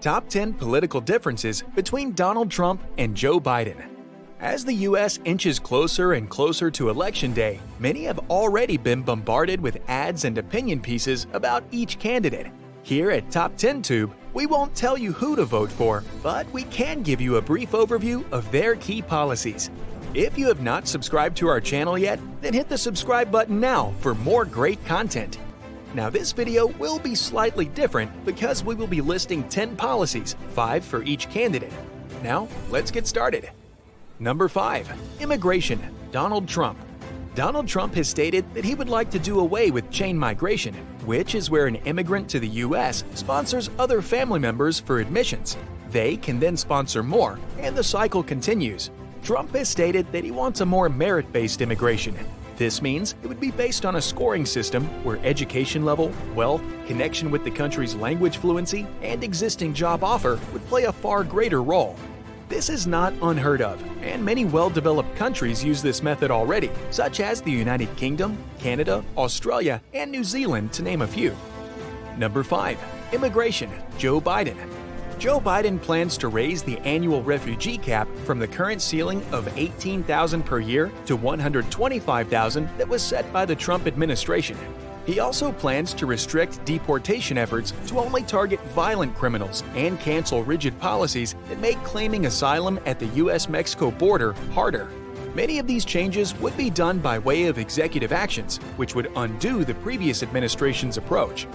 Top 10 political differences between Donald Trump and Joe Biden. As the U.S. inches closer and closer to Election Day, many have already been bombarded with ads and opinion pieces about each candidate. Here at Top 10 Tube, we won't tell you who to vote for, but we can give you a brief overview of their key policies. If you have not subscribed to our channel yet, then hit the subscribe button now for more great content. Now this video will be slightly different because we will be listing 10 policies, 5 for each candidate. Now, let's get started. Number 5. Immigration. Donald Trump. Donald Trump has stated that he would like to do away with chain migration, which is where an immigrant to the U.S. sponsors other family members for admissions. They can then sponsor more, and the cycle continues. Trump has stated that he wants a more merit-based immigration. This means it would be based on a scoring system where education level, wealth, connection with the country's language fluency, and existing job offer would play a far greater role. This is not unheard of, and many well-developed countries use this method already, such as the United Kingdom, Canada, Australia, and New Zealand, to name a few. Number 5. Immigration. Joe Biden. Joe Biden plans to raise the annual refugee cap from the current ceiling of $18,000 per year to $125,000 that was set by the Trump administration. He also plans to restrict deportation efforts to only target violent criminals and cancel rigid policies that make claiming asylum at the U.S.-Mexico border harder. Many of these changes would be done by way of executive actions, which would undo the previous administration's approach.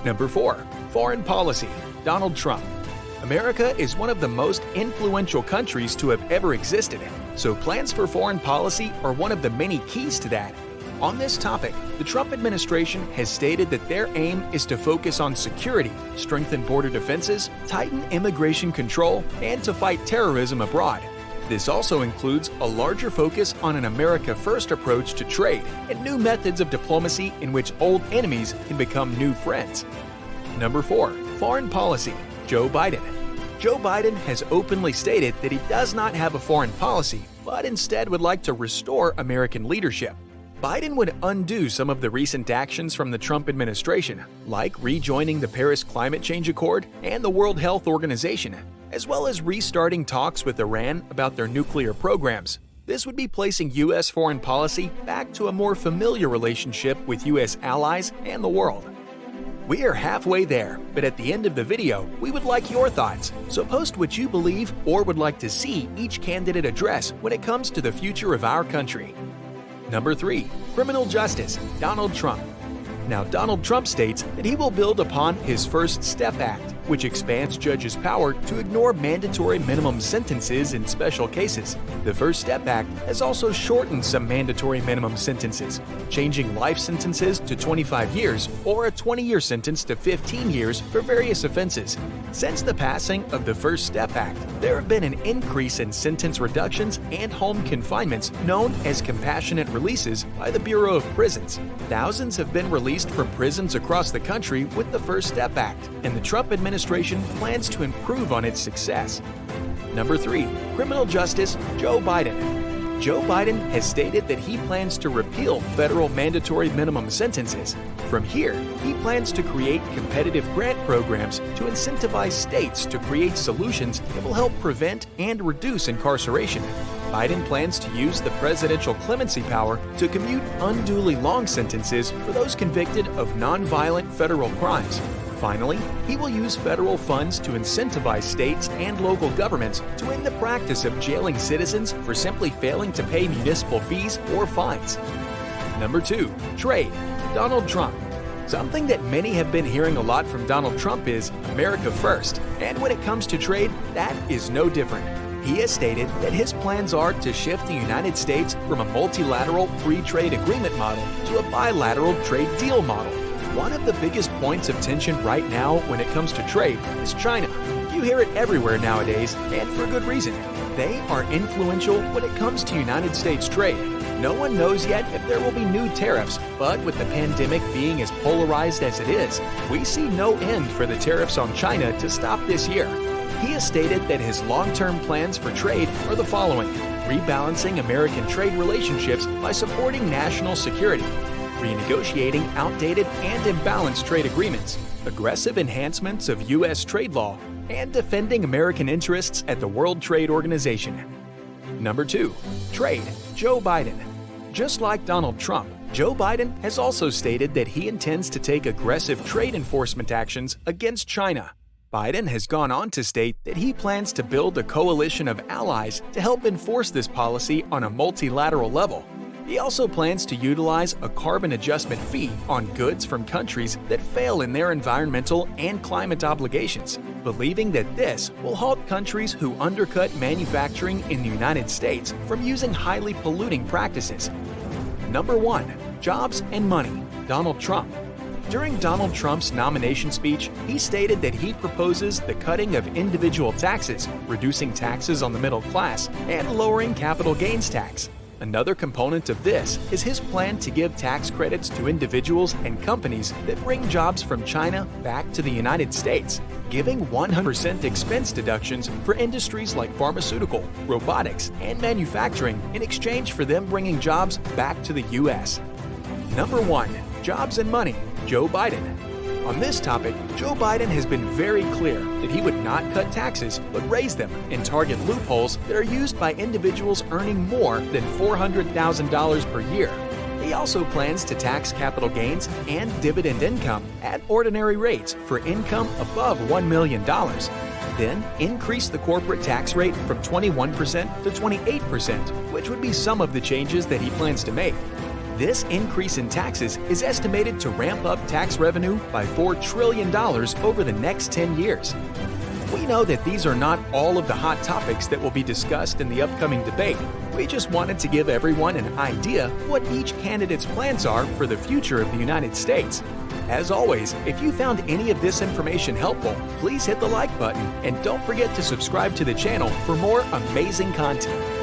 Number 4. Foreign policy. Donald Trump. America is one of the most influential countries to have ever existed, so plans for foreign policy are one of the many keys to that. On this topic, the Trump administration has stated that their aim is to focus on security, strengthen border defenses, tighten immigration control, and to fight terrorism abroad. This also includes a larger focus on an America First approach to trade and new methods of diplomacy in which old enemies can become new friends. Number 4. Foreign policy. Joe Biden. Joe Biden has openly stated that he does not have a foreign policy, but instead would like to restore American leadership. Biden would undo some of the recent actions from the Trump administration, like rejoining the Paris Climate Change Accord and the World Health Organization, as well as restarting talks with Iran about their nuclear programs. This would be placing U.S. foreign policy back to a more familiar relationship with U.S. allies and the world. We are halfway there, but at the end of the video, we would like your thoughts, so post what you believe or would like to see each candidate address when it comes to the future of our country. Number 3. Criminal justice. Donald Trump. Now, Donald Trump states that he will build upon his First Step Act, which expands judges' power to ignore mandatory minimum sentences in special cases. The First Step Act has also shortened some mandatory minimum sentences, changing life sentences to 25 years or a 20-year sentence to 15 years for various offenses. Since the passing of the First Step Act, there have been an increase in sentence reductions and home confinements known as compassionate releases by the Bureau of Prisons. Thousands have been released from prisons across the country with the First Step Act, and the Trump administration plans to improve on its success. Number 3. Criminal justice. Joe Biden. Joe Biden has stated that he plans to repeal federal mandatory minimum sentences. From here, he plans to create competitive grant programs to incentivize states to create solutions that will help prevent and reduce incarceration. Biden plans to use the presidential clemency power to commute unduly long sentences for those convicted of nonviolent federal crimes. Finally, he will use federal funds to incentivize states and local governments to end the practice of jailing citizens for simply failing to pay municipal fees or fines. Number 2. Trade. Donald Trump. Something that many have been hearing a lot from Donald Trump is America First, and when it comes to trade, that is no different. He has stated that his plans are to shift the United States from a multilateral free trade agreement model to a bilateral trade deal model. One of the biggest points of tension right now when it comes to trade is China. You hear it everywhere nowadays, and for good reason. They are influential when it comes to United States trade. No one knows yet if there will be new tariffs, but with the pandemic being as polarized as it is, we see no end for the tariffs on China to stop this year. He has stated that his long-term plans for trade are the following: rebalancing American trade relationships by supporting national security, renegotiating outdated and imbalanced trade agreements, aggressive enhancements of U.S. trade law, and defending American interests at the World Trade Organization. Number 2. Trade. Joe Biden. Just like Donald Trump, Joe Biden has also stated that he intends to take aggressive trade enforcement actions against China. Biden has gone on to state that he plans to build a coalition of allies to help enforce this policy on a multilateral level. He also plans to utilize a carbon adjustment fee on goods from countries that fail in their environmental and climate obligations, believing that this will halt countries who undercut manufacturing in the United States from using highly polluting practices. Number 1. Jobs and money. Donald Trump. During Donald Trump's nomination speech, he stated that he proposes the cutting of individual taxes, reducing taxes on the middle class, and lowering capital gains tax. Another component of this is his plan to give tax credits to individuals and companies that bring jobs from China back to the United States, giving 100% expense deductions for industries like pharmaceutical, robotics, and manufacturing in exchange for them bringing jobs back to the U.S. Number 1. Jobs and money. Joe Biden. On this topic, Joe Biden has been very clear that he would not cut taxes but raise them and target loopholes that are used by individuals earning more than $400,000 per year. He also plans to tax capital gains and dividend income at ordinary rates for income above $1 million. Then increase the corporate tax rate from 21% to 28%, which would be some of the changes that he plans to make. This increase in taxes is estimated to ramp up tax revenue by $4 trillion over the next 10 years. We know that these are not all of the hot topics that will be discussed in the upcoming debate. We just wanted to give everyone an idea of what each candidate's plans are for the future of the United States. As always, if you found any of this information helpful, please hit the like button and don't forget to subscribe to the channel for more amazing content.